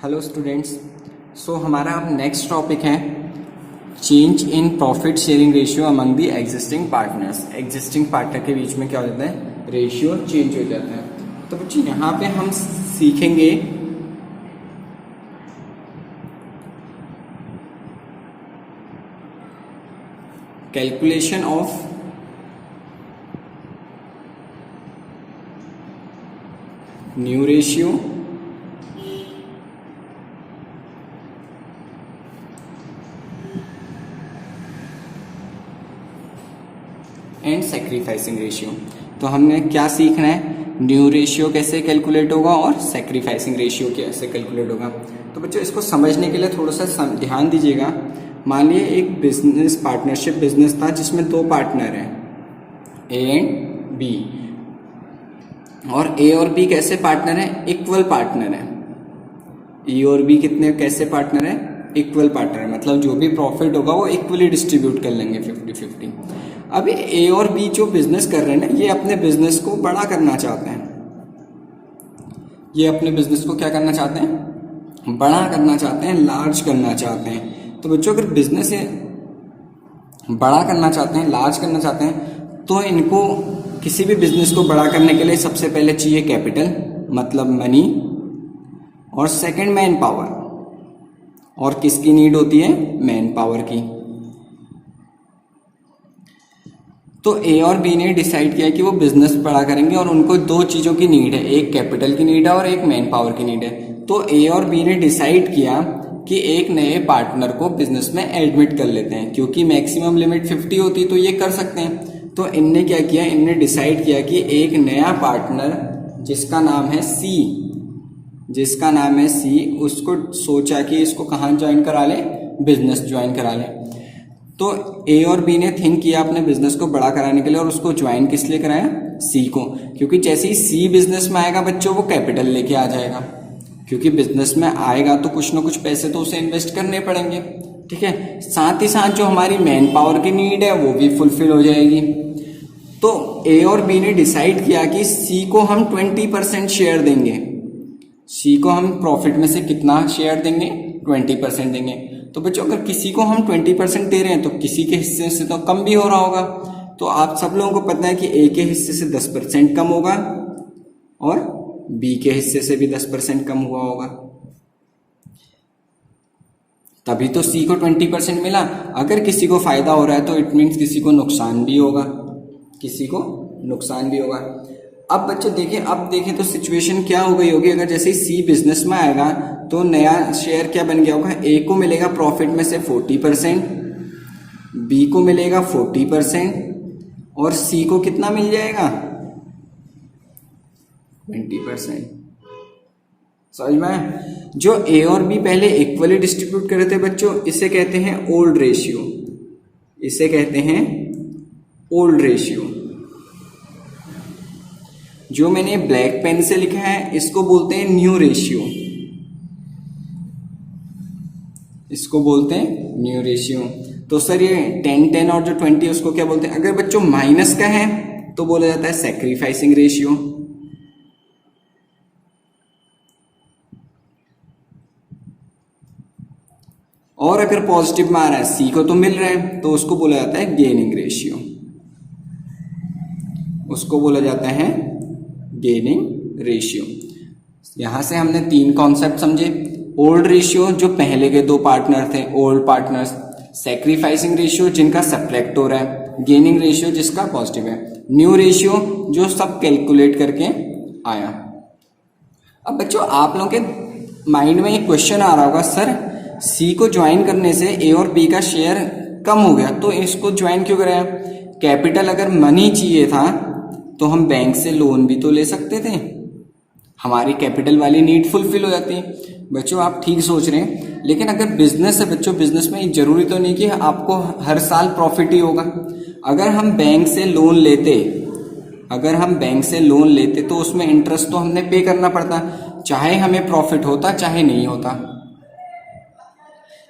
Hello students. सो हमारा अब next topic है change in profit sharing ratio among the existing partners. Existing partner के बीच में क्या हो जाता है, रेशियो चेंज हो जाता है। तो बच्चों यहाँ पे हम सीखेंगे calculation of new ratio and sacrificing ratio. तो हमने क्या सीखना है, न्यू रेशियो कैसे कैलकुलेट होगा और सेक्रीफाइसिंग रेशियो कैसे कैलकुलेट होगा। तो बच्चों इसको समझने के लिए थोड़ा सा ध्यान दीजिएगा। मान लिए एक बिजनेस पार्टनरशिप बिजनेस था जिसमें दो पार्टनर हैं, ए एंड बी। और ए और बी कैसे पार्टनर हैं, इक्वल पार्टनर हैं। ई और बी कितने कैसे पार्टनर हैं, इक्वल पार्टनर है, मतलब जो भी प्रॉफिट होगा वो इक्वली डिस्ट्रीब्यूट कर लेंगे 50-50। अभी ए और बी जो बिजनेस कर रहे हैं ना, ये अपने बिजनेस को बड़ा करना चाहते हैं। ये अपने बिजनेस को क्या करना चाहते हैं, बड़ा करना चाहते हैं, लार्ज करना चाहते हैं। तो बच्चों अगर बिजनेस बड़ा करना चाहते हैं, लार्ज करना चाहते हैं, तो इनको किसी भी बिजनेस को बड़ा करने के लिए सबसे पहले चाहिए कैपिटल, मतलब मनी, और सेकंड मैन पावर। और किसकी नीड होती है, मैन पावर की। तो ए और बी ने डिसाइड किया कि वो बिजनेस बड़ा करेंगे और उनको दो चीजों की नीड है, एक कैपिटल की नीड है और एक मैन पावर की नीड है। तो ए और बी ने डिसाइड किया कि एक नए पार्टनर को बिजनेस में एडमिट कर लेते हैं, क्योंकि मैक्सिमम लिमिट 50 होती तो ये कर सकते हैं। तो इनने क्या किया, इनने डिसाइड किया कि एक नया पार्टनर जिसका नाम है सी, उसको सोचा कि इसको कहाँ ज्वाइन करा ले, बिजनेस ज्वाइन करा ले। तो ए और बी ने थिंक किया अपने बिजनेस को बड़ा कराने के लिए, और उसको ज्वाइन किस लिए कराया, सी को। क्योंकि जैसे ही सी बिजनेस में आएगा बच्चों, वो कैपिटल लेके आ जाएगा, क्योंकि बिजनेस में आएगा तो कुछ ना कुछ पैसे तो उसे इन्वेस्ट करने पड़ेंगे, ठीक है। साथ ही साथ जो हमारी मैन पावर की नीड है वो भी फुलफिल हो जाएगी। तो ए और बी ने डिसाइड किया कि सी को हम 20% शेयर देंगे। सी को हम प्रॉफिट में से कितना शेयर देंगे, 20% देंगे। तो बच्चों अगर किसी को हम 20% दे रहे हैं तो किसी के हिस्से से तो कम भी हो रहा होगा। तो आप सब लोगों को पता है कि ए के हिस्से से 10% कम होगा और बी के हिस्से से भी 10% कम हुआ होगा, तभी तो सी को 20% मिला। अगर किसी को फायदा हो रहा है तो इट मीन्स किसी को नुकसान भी होगा, अब बच्चों देखें तो सिचुएशन क्या हो गई होगी। अगर जैसे सी बिजनेस में आएगा तो नया शेयर क्या बन गया होगा, ए को मिलेगा प्रॉफिट में से 40%, बी को मिलेगा 40% और सी को कितना मिल जाएगा, 20%। समझ में? जो ए और बी पहले इक्वली डिस्ट्रीब्यूट कर रहे थे बच्चों, इसे कहते हैं ओल्ड रेशियो। जो मैंने ब्लैक पेन से लिखा है इसको बोलते हैं न्यू रेशियो। तो सर ये 10-10 और जो 20 उसको क्या बोलते हैं? अगर बच्चों माइनस का है तो बोला जाता है सैक्रिफाइसिंग रेशियो। और अगर पॉजिटिव में आ रहा है, सी को तो मिल रहा है, तो उसको बोला जाता है गेनिंग रेशियो। यहां से हमने 3 कॉन्सेप्ट समझे। ओल्ड रेशियो जो पहले के 2 पार्टनर थे, ओल्ड पार्टनर्स, सैक्रिफाइसिंग रेशियो जिनका सब्ट्रैक्ट हो रहा है, गेनिंग रेशियो जिसका पॉजिटिव है, न्यू रेशियो जो सब कैलकुलेट करके आया। अब बच्चों आप लोगों के माइंड में एक क्वेश्चन आ रहा होगा, सर सी को ज्वाइन करने से ए और बी का शेयर कम हो गया तो इसको ज्वाइन क्यों कराया? कैपिटल अगर मनी चाहिए था तो हम बैंक से लोन भी तो ले सकते थे, हमारी कैपिटल वाली नीड फुलफिल हो जाती। बच्चों आप ठीक सोच रहे हैं, लेकिन अगर बिजनेस है बच्चों, बिजनेस में जरूरी तो नहीं कि आपको हर साल प्रॉफिट ही होगा। अगर हम बैंक से लोन लेते तो उसमें इंटरेस्ट तो हमने पे करना पड़ता, चाहे हमें प्रॉफिट होता चाहे नहीं होता।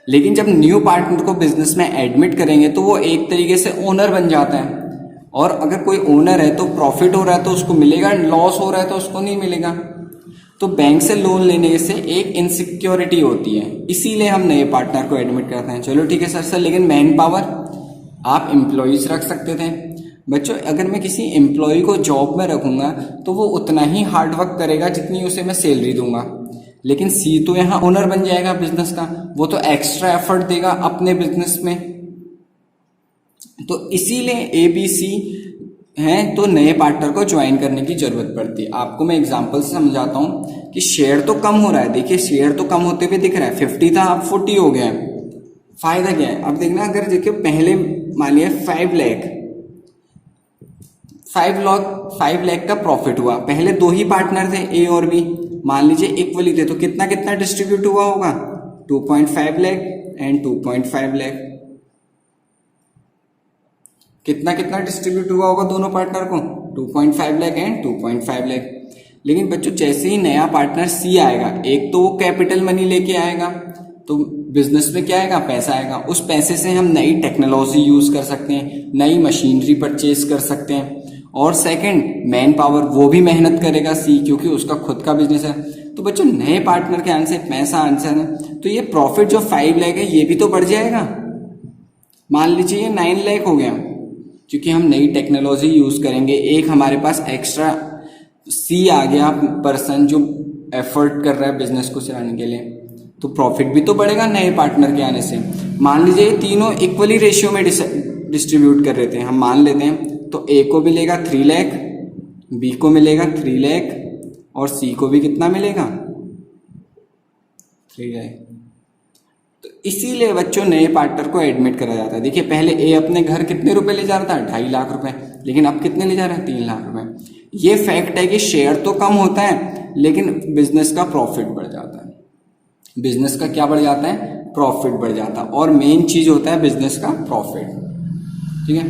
लेकिन जब न्यू पार्टनर को बिजनेस में एडमिट करेंगे तो वो एक तरीके से ओनर बन जाता है, और अगर कोई ओनर है तो प्रॉफिट हो रहा है तो उसको मिलेगा, लॉस हो रहा है तो उसको नहीं मिलेगा। तो बैंक से लोन लेने से एक इनसिक्योरिटी होती है, इसीलिए हम नए पार्टनर को एडमिट करते हैं। चलो ठीक है सर, लेकिन मैन पावर आप एम्प्लॉयज रख सकते थे। बच्चों अगर मैं किसी एम्प्लॉय को जॉब में रखूंगा तो वो उतना ही हार्ड वर्क करेगा जितनी उसे मैं सैलरी दूंगा, लेकिन सी तो यहाँ ओनर बन जाएगा बिजनेस का, वो तो एक्स्ट्रा एफर्ट देगा अपने बिजनेस में। तो इसीलिए एबीसी हैं तो नए पार्टनर को ज्वाइन करने की जरूरत पड़ती है। आपको मैं एग्जांपल से समझाता हूं कि शेयर तो कम हो रहा है, देखिए शेयर तो कम होते हुए दिख रहा है, 50 था अब 40 हो गया है। फायदा क्या है, अब देखना, अगर देखिए पहले मान लिया 5 लाख का प्रॉफिट हुआ, पहले दो ही पार्टनर थे ए और बी, मान लीजिए इक्वली थे, तो कितना कितना डिस्ट्रीब्यूट हुआ होगा, 2.5 लाख एंड 2.5 लाख, कितना कितना डिस्ट्रीब्यूट हुआ होगा दोनों पार्टनर को, 2.5 लाख एंड 2.5 लाख। लेकिन बच्चों जैसे ही नया पार्टनर सी आएगा, एक तो वो कैपिटल मनी लेके आएगा, तो बिजनेस में क्या आएगा, पैसा आएगा, उस पैसे से हम नई टेक्नोलॉजी यूज कर सकते हैं, नई मशीनरी परचेज कर सकते हैं, और सेकंड मैन पावर वो भी मेहनत करेगा सी, क्योंकि उसका खुद का बिजनेस है। तो बच्चों नए पार्टनर के आने से पैसा आंसर है, तो ये प्रॉफिट जो 5 लाख है ये भी तो बढ़ जाएगा। मान लीजिए ये 9 लाख हो गया, क्योंकि हम नई टेक्नोलॉजी यूज करेंगे, एक हमारे पास एक्स्ट्रा सी आ गया पर्सन जो एफर्ट कर रहा है बिजनेस को चलाने के लिए, तो प्रॉफिट भी तो बढ़ेगा नए पार्टनर के आने से। मान लीजिए ये तीनों इक्वली रेशियो में डिस्ट्रीब्यूट कर रहे थे, हम मान लेते हैं, तो ए को मिलेगा 3 लाख, बी को मिलेगा 3 लाख, और सी को भी कितना मिलेगा, 3 लाख। तो इसीलिए बच्चों नए पार्टनर को एडमिट करा जाता है। देखिए पहले ए अपने घर कितने रुपए ले जा रहा था, 2.5 लाख रुपए, लेकिन अब कितने ले जा रहा है, 3 लाख रुपए। ये फैक्ट है कि शेयर तो कम होता है लेकिन बिजनेस का प्रॉफिट बढ़ जाता है। बिजनेस का क्या बढ़ जाता है, प्रॉफिट बढ़ जाता है, और मेन चीज होता है बिजनेस का प्रॉफिट। ठीक है,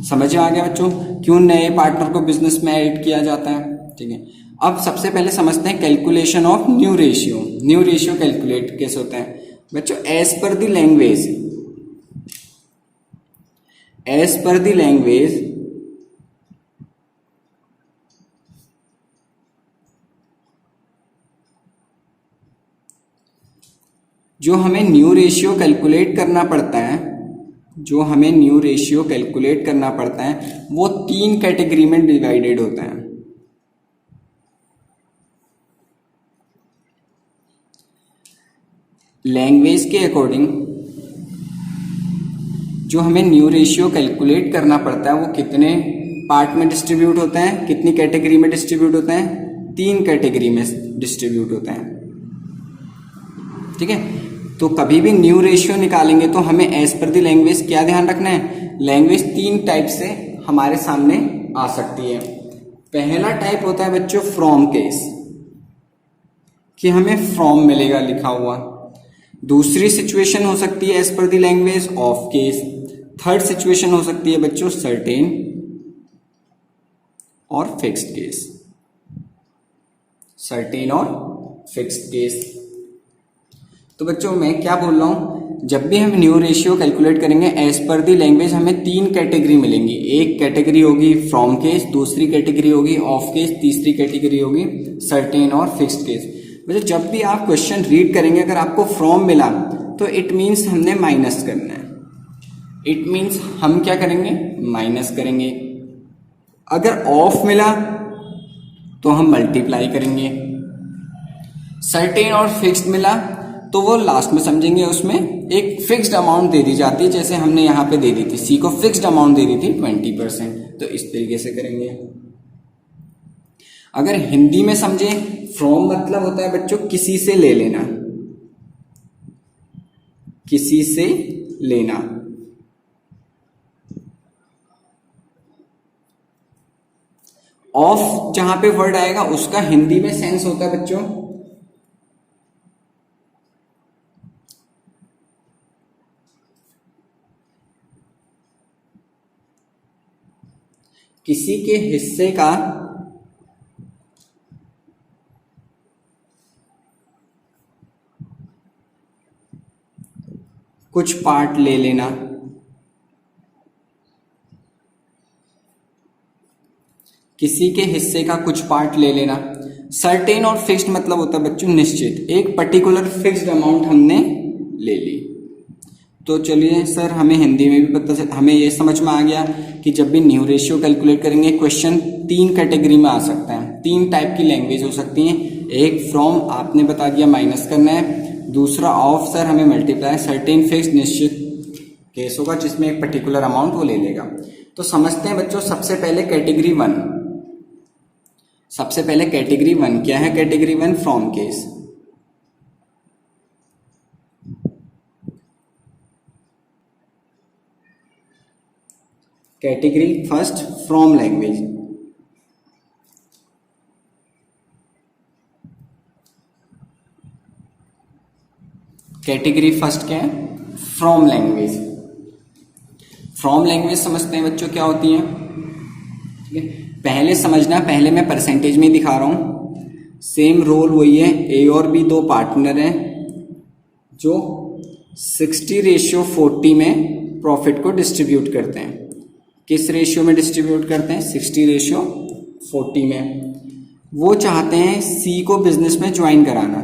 समझ में आ गया बच्चों क्यों नए पार्टनर को बिजनेस में ऐड किया जाता है। ठीक है, अब सबसे पहले समझते हैं calculation of new ratio. New ratio calculate कैसे होता है बच्चों, as per the language, as per the language जो हमें न्यू रेशियो कैलकुलेट करना पड़ता है, जो हमें न्यू रेशियो कैलकुलेट करना पड़ता है वो 3 कैटेगरी में डिवाइडेड होता है। लैंग्वेज के अकॉर्डिंग जो हमें न्यू रेशियो कैलकुलेट करना पड़ता है वो कितने पार्ट में डिस्ट्रीब्यूट होता है, कितनी कैटेगरी में डिस्ट्रीब्यूट होता है, 3 कैटेगरी में डिस्ट्रीब्यूट होता है। ठीक है, तो कभी भी न्यू रेशियो निकालेंगे तो हमें एज पर द लैंग्वेज क्या ध्यान रखना है, लैंग्वेज 3 टाइप से हमारे सामने आ सकती है। पहला टाइप होता है बच्चों फ्रॉम केस, कि हमें फ्रॉम मिलेगा लिखा हुआ। दूसरी सिचुएशन हो सकती है as per the language of case. Third situation हो सकती है बच्चों सर्टेन और फिक्स्ड केस, सर्टेन और फिक्स्ड केस। तो बच्चों मैं क्या बोल रहा हूं, जब भी हम न्यू रेशियो कैलकुलेट करेंगे एज पर दी लैंग्वेज हमें 3 कैटेगरी मिलेंगी। एक कैटेगरी होगी फ्रॉम केस, दूसरी कैटेगरी होगी ऑफ केस, तीसरी कैटेगरी होगी सर्टेन और फिक्स्ड केस। मतलब जब भी आप क्वेश्चन रीड करेंगे अगर आपको फ्रॉम मिला तो इट मीन्स हमने माइनस करना है, इट मीन्स हम क्या करेंगे, माइनस करेंगे। अगर ऑफ मिला तो हम मल्टीप्लाई करेंगे। सर्टेन और फिक्स्ड मिला तो वो लास्ट में समझेंगे, उसमें एक फिक्स्ड अमाउंट दे दी जाती है, जैसे हमने यहाँ पे दे दी थी, सी को फिक्स्ड अमाउंट दे दी थी 20%, तो इस तरीके से करेंगे। अगर हिंदी में समझे, फ्रॉम मतलब होता है बच्चों किसी से ले लेना, किसी से लेना। ऑफ जहां पे वर्ड आएगा उसका हिंदी में सेंस होता है बच्चों किसी के हिस्से का कुछ पार्ट ले लेना, किसी के हिस्से का कुछ पार्ट ले लेना। सर्टेन और फिक्स्ड मतलब होता है बच्चों निश्चित, एक पर्टिकुलर फिक्स्ड अमाउंट हमने ले ली। तो चलिए सर, हमें हिंदी में भी पता चल, हमें ये समझ में आ गया कि जब भी न्यू रेशियो कैलकुलेट करेंगे क्वेश्चन 3 कैटेगरी में आ सकता है, 3 टाइप की लैंग्वेज हो सकती है। एक फ्रॉम आपने बता दिया माइनस करना है, दूसरा ऑफ सर हमें मल्टीप्लाई, सर्टेन फिक्स्ड निश्चित केस होगा जिसमें एक पर्टिकुलर अमाउंट वो ले लेगा। तो समझते हैं बच्चों, सबसे पहले कैटेगरी 1। सबसे पहले कैटेगरी 1 क्या है? Category 1 from case. Category first from language. Category first क्या है? From language. फ्रॉम लैंग्वेज समझते हैं बच्चों क्या होती है, ठीक है। पहले समझना, पहले मैं परसेंटेज में दिखा रहा हूं। सेम रोल वही है, ए और बी 2 पार्टनर हैं जो 60:40 में प्रॉफिट को डिस्ट्रीब्यूट करते हैं। किस रेशियो में डिस्ट्रीब्यूट करते हैं? 60:40 में। वो चाहते हैं सी को बिजनेस में ज्वाइन कराना।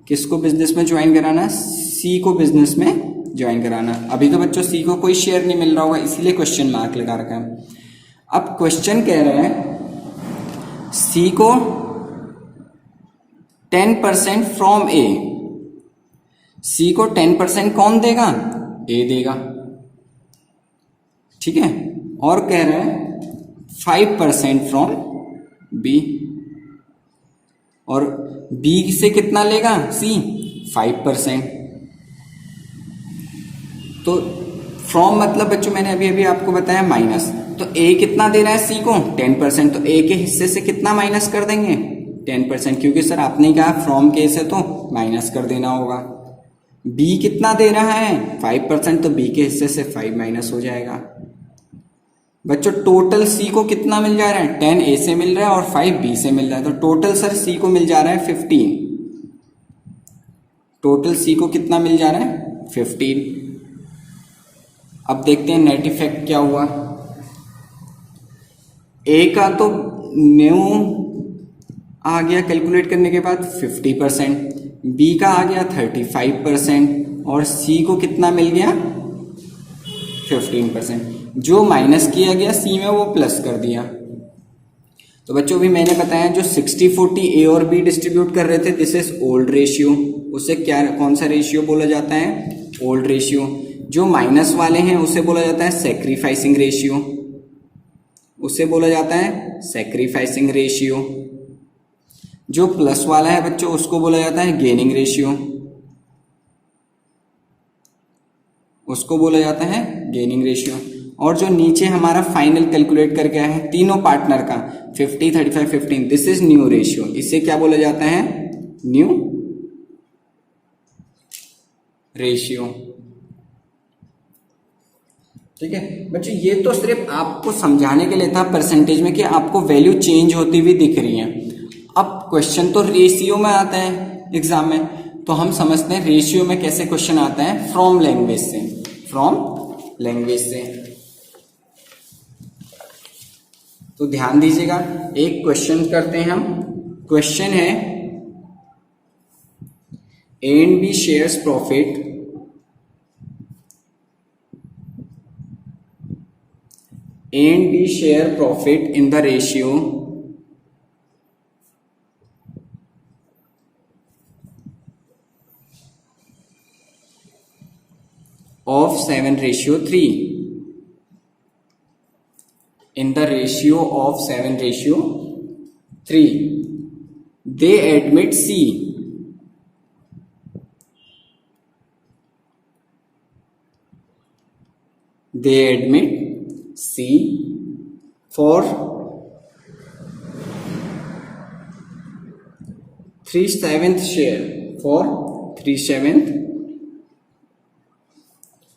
किसको बिजनेस में ज्वाइन कराना? सी को बिजनेस में ज्वाइन कराना। अभी तो बच्चों सी को कोई शेयर नहीं मिल रहा होगा, इसलिए क्वेश्चन मार्क लगा रखा है। अब क्वेश्चन कह रहा है सी को 10% फ्रॉम ए। सी को 10% कौन देगा? ए देगा, ठीक है। और कह रहा है 5% फ्रॉम बी, और बी से कितना लेगा सी? 5%। तो फ्रॉम मतलब बच्चों मैंने अभी अभी आपको बताया माइनस, तो ए कितना दे रहा है सी को? 10%। तो ए के हिस्से से कितना माइनस कर देंगे? 10%, क्योंकि सर आपने ही कहा फ्रॉम केस है तो माइनस कर देना होगा। बी कितना दे रहा है? 5%, तो बी के हिस्से से 5 माइनस हो जाएगा। बच्चों टोटल सी को कितना मिल जा रहा है? 10 ए से मिल रहा है और 5 बी से मिल रहा है, तो टोटल सर सी को मिल जा रहा है 15। टोटल सी को कितना मिल जा रहा है? 15। अब देखते हैं नेट इफेक्ट क्या हुआ। ए का तो न्यू आ गया कैलकुलेट करने के बाद 50%, बी का आ गया 35% और सी को कितना मिल गया? 15%। जो माइनस किया गया सी में वो प्लस कर दिया। तो बच्चों भी मैंने बताया जो 60-40 ए और बी डिस्ट्रीब्यूट कर रहे थे, दिस इज ओल्ड रेशियो। उसे क्या, कौन सा रेशियो बोला जाता है? Old ratio. जो माइनस वाले हैं उसे बोला जाता है सैक्रिफाइसिंग रेशियो। उसे बोला जाता है सैक्रिफाइसिंग रेशियो। जो प्लस वाला है बच्चों उसको बोला जाता है गेनिंग रेशियो। उसको बोला जाता है गेनिंग रेशियो। और जो नीचे हमारा फाइनल कैलकुलेट करके आया है तीनों पार्टनर का 50, 35, 15, दिस इज न्यू रेशियो। इसे क्या बोला जाता है? न्यू रेशियो, ठीक है बच्चों। ये तो सिर्फ आपको समझाने के लिए था परसेंटेज में कि आपको वैल्यू चेंज होती हुई दिख रही है। अब क्वेश्चन तो रेशियो में आता है एग्जाम में, तो हम समझते हैं रेशियो में कैसे क्वेश्चन आता है? फ्रॉम लैंग्वेज से। फ्रॉम लैंग्वेज से तो ध्यान दीजिएगा, एक क्वेश्चन करते हैं हम। क्वेश्चन है A and B shares profit A and B share profit in the ratio of 7:3. In the ratio of 7:3, they admit C. They admit C for 3/7 share, for 3/7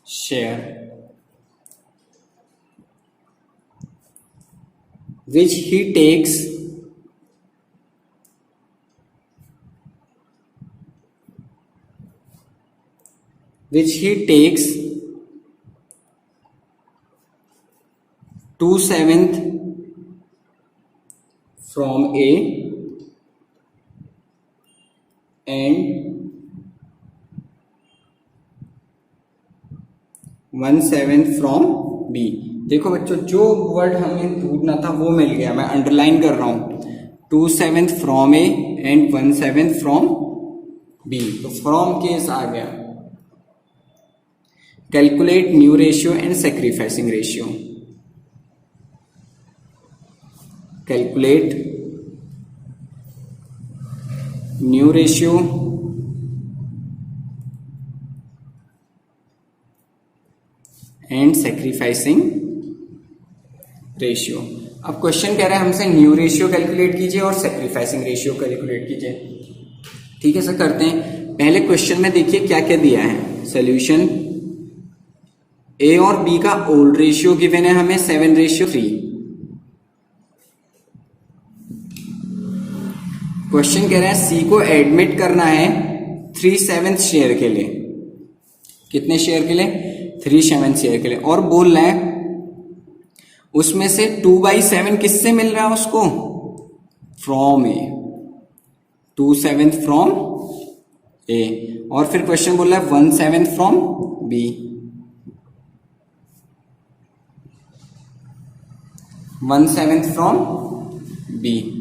share, which he takes which he takes 2/7 from A and 1/7 from B. देखो बच्चों, जो word हमें ढूंढना था वो मिल गया, मैं underline कर रहा हूं, 2/7 from A and 1/7 from B. तो फ्रॉम केस आ गया। Calculate new ratio and sacrificing ratio. Calculate new ratio and sacrificing ratio. अब क्वेश्चन कह रहा है हमसे न्यू रेशियो कैलकुलेट कीजिए और सैक्रिफाइसिंग रेशियो कैलकुलेट कीजिए। ठीक है सर, करते हैं। पहले क्वेश्चन में देखिए क्या क्या दिया है। सोल्यूशन, ए और बी का ओल्ड रेशियो गिवन है हमें 7:3। क्वेश्चन कह रहा है सी को एडमिट करना है 3/7 शेयर के लिए। कितने शेयर के लिए? 3/7 शेयर के लिए। और बोल रहे हैं उसमें से 2/7 किससे मिल रहा है उसको? From A. 2/7 from A. और फिर क्वेश्चन बोल रहा है 1/7 from B. 1/7 from B.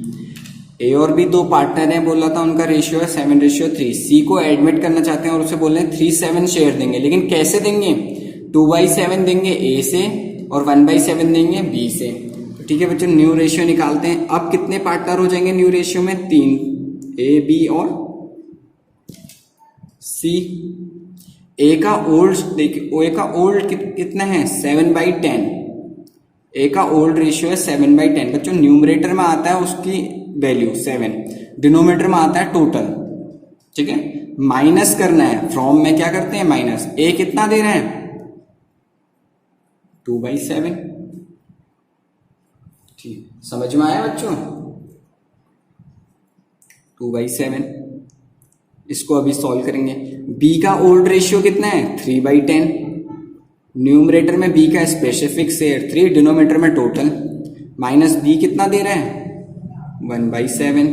A और बी दो पार्टनर हैं, बोला था उनका रेशियो है 7:3। सी को एडमिट करना चाहते हैं और उसे बोल रहे हैं 3/7 शेयर देंगे, लेकिन कैसे देंगे? 2/7 देंगे ए से और 1/7 देंगे बी से। तो ठीक है बच्चों, न्यू रेशियो निकालते हैं। अब कितने पार्टनर हो जाएंगे न्यू रेशियो में? 3, ए बी और सी। ए का ओल्ड देखिए, ए का ओल्ड कितना है? 7/10। ए का ओल्ड रेशियो है 7/10। बच्चों न्यूमरेटर में आता है उसकी वैल्यू 7, डिनोमिनेटर में आता है टोटल। ठीक है, माइनस करना है। फ्रॉम में क्या करते हैं? माइनस। ए कितना दे रहे हैं? 2/7। ठीक, समझ में आया बच्चों? 2/7। इसको अभी सॉल्व करेंगे। बी का ओल्ड रेशियो कितना है? 3/10। न्यूमरेटर में बी का स्पेसिफिक शेयर 3, डिनोमिनेटर में टोटल, माइनस बी कितना दे रहे हैं? 1/7।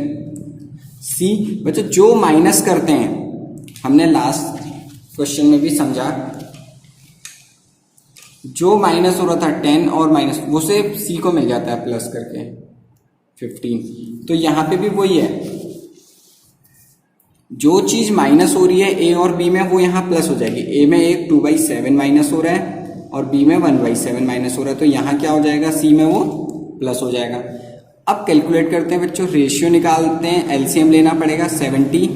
सी बच्चों जो माइनस करते हैं, हमने लास्ट क्वेश्चन में भी समझा, जो माइनस हो रहा था 10 और माइनस, वो से सी को मिल जाता है प्लस करके 15। तो यहां पे भी वही है, जो चीज माइनस हो रही है ए और बी में वो यहां प्लस हो जाएगी। ए में एक 2/7 माइनस हो रहा है और बी में 1/7 माइनस हो रहा है, तो यहां क्या हो जाएगा? सी में वो प्लस हो जाएगा। अब कैलकुलेट करते हैं बच्चों, रेशियो निकालते हैं। एलसीएम लेना पड़ेगा 70,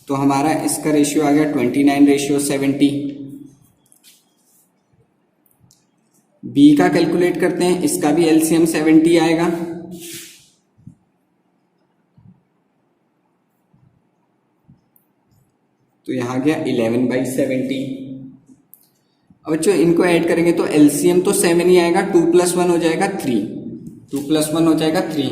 तो हमारा इसका रेशियो आ गया 29:70। बी का कैलकुलेट करते हैं, इसका भी एलसीएम 70 आएगा। तो यहां गया 11/70। अब बच्चों इनको ऐड करेंगे तो एलसीएम तो 7 ही आएगा, 2 + 1 हो जाएगा 3। 2 + 1 हो जाएगा 3।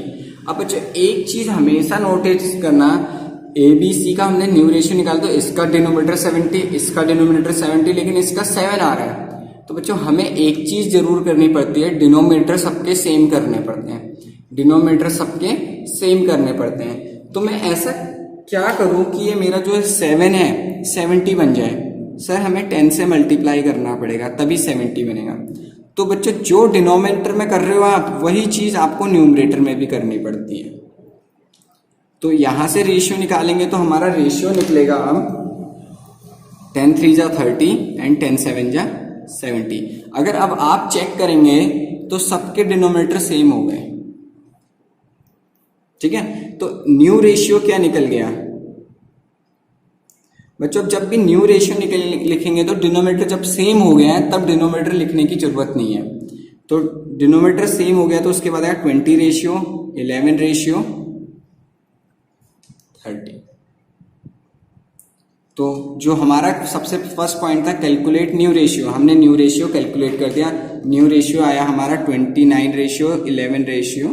अब बच्चों एक चीज हमेशा नोटिस करना, ए बी सी का हमने न्यू रेशियो निकाला तो इसका डिनोमिनेटर 70, इसका डिनोमिनेटर 70, लेकिन इसका 7 आ रहा है। तो बच्चों हमें एक चीज जरूर करनी पड़ती है, डिनोमिनेटर सबके सेम करने पड़ते हैं। डिनोमिनेटर सबके सेम करने पड़ते हैं। तो मैं ऐसा क्या करूं कि ये मेरा जो 7 है 70 बन जाए? सर हमें 10 से मल्टीप्लाई करना पड़ेगा तभी 70 बनेगा। तो बच्चों जो डिनोमिनेटर में कर रहे हो आप, वही चीज आपको न्यूमरेटर में भी करनी पड़ती है। तो यहां से रेशियो निकालेंगे तो हमारा रेशियो निकलेगा अब 10 3 जा 30 एंड 10 7 जा 70। अगर अब आप चेक करेंगे तो सबके डिनोमिनेटर सेम हो गए। ठीक है, तो न्यू रेशियो क्या निकल गया बच्चों? जब भी न्यू रेशियो लिखेंगे तो डिनोमिनेटर जब सेम हो गया है तब डिनोमिनेटर लिखने की जरूरत नहीं है। तो डिनोमिनेटर सेम हो गया तो उसके बाद आया 20:11:30। तो जो हमारा सबसे फर्स्ट पॉइंट था कैलकुलेट न्यू रेशियो, हमने न्यू रेशियो कैलकुलेट कर दिया। न्यू रेशियो आया हमारा 29:11:30।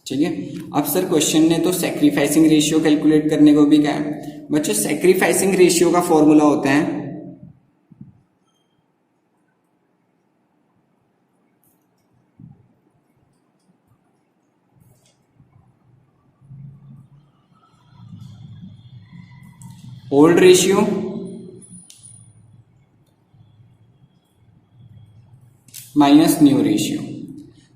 ठीक है, अब सर क्वेश्चन ने तो सैक्रिफाइसिंग रेशियो कैलकुलेट करने को भी कहा है। बच्चों सैक्रिफाइसिंग रेशियो का फॉर्मूला होता है old ratio minus new ratio.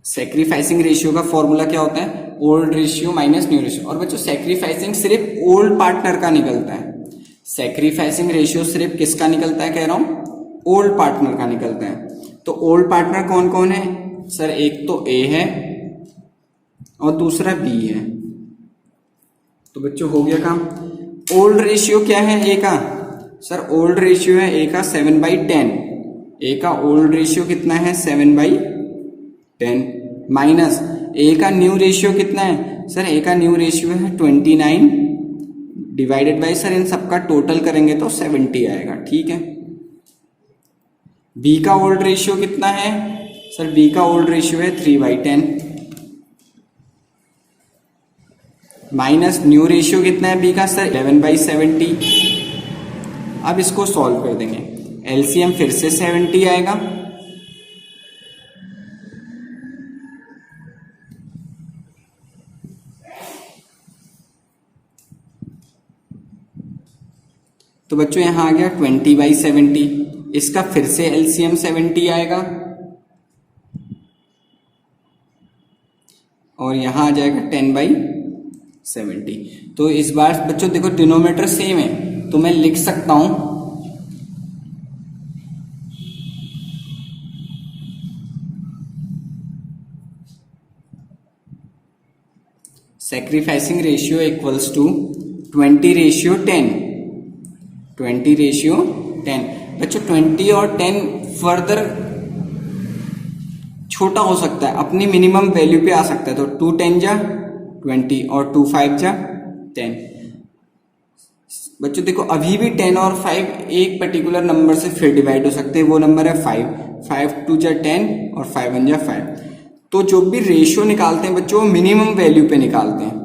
Sacrificing ratio का फॉर्मूला क्या होता है? Old ratio minus new ratio. और बच्चों सैक्रिफाइसिंग सिर्फ ओल्ड पार्टनर का निकलता है। सैक्रिफाइसिंग रेशियो सिर्फ किसका निकलता है कह रहा हूं? ओल्ड पार्टनर का निकलता है। तो ओल्ड पार्टनर कौन कौन है सर? एक तो ए है और दूसरा बी है। तो बच्चों हो गया काम। ओल्ड रेशियो क्या है ए का? सर ओल्ड रेशियो है ए का 7/10। ए का ओल्ड रेशियो कितना है? 7/10 माइनस ए का न्यू रेशियो कितना है? सर ए का न्यू रेशियो है 29 डिवाइडेड बाय, सर इन सबका टोटल करेंगे तो 70 आएगा। ठीक है। बी का ओल्ड रेशियो कितना है? सर बी का ओल्ड रेशियो है 3/10 माइनस न्यू रेशियो कितना है बी का? सर 11/70। अब इसको सॉल्व कर देंगे। एलसीएम फिर से 70 आएगा। तो बच्चों यहां आ गया 20/70। इसका फिर से एलसीएम 70 आएगा और यहां आ जाएगा 10/70। तो इस बार बच्चों देखो डिनोमिनेटर सेम है, तो मैं लिख सकता हूं सैक्रिफाइसिंग रेशियो इक्वल्स टू 20/10। 20/10। बच्चों 20 और 10 फर्दर छोटा हो सकता है, अपनी मिनिमम वैल्यू पे आ सकता है। तो 2 10 जा 20 और 2 5 जा 10। बच्चों देखो अभी भी 10 और 5 एक पर्टिकुलर नंबर से फिर डिवाइड हो सकते हैं। वो नंबर है 5। 5 2 जा 10 और 5 1 जा 5। तो जो भी रेशियो निकालते हैं बच्चों मिनिमम वैल्यू पे निकालते हैं।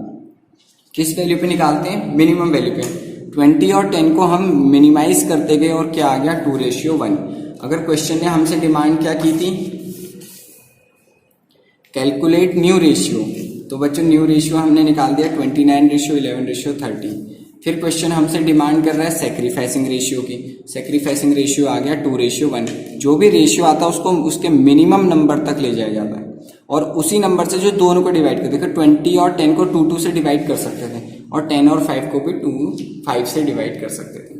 किस वैल्यू पे निकालते हैं? मिनिमम वैल्यू पे। 20 और 10 को हम मिनिमाइज करते गए और क्या आ गया? 2:1। अगर क्वेश्चन ने हमसे डिमांड क्या की थी? Calculate new ratio. तो बच्चों न्यू रेशियो हमने निकाल दिया 29:11:30। फिर क्वेश्चन हमसे डिमांड कर रहा है सैक्रिफाइसिंग रेशियो की। सैक्रिफाइसिंग रेशियो आ गया 2:1। जो भी रेशियो आता है उसको उसके मिनिमम नंबर तक ले जाया जाता है और उसी नंबर से जो दोनों को डिवाइड कर। देखो 20 और 10 को 2 2 से डिवाइड कर सकते थे और 10 और 5 को भी 5 से डिवाइड कर सकते थे।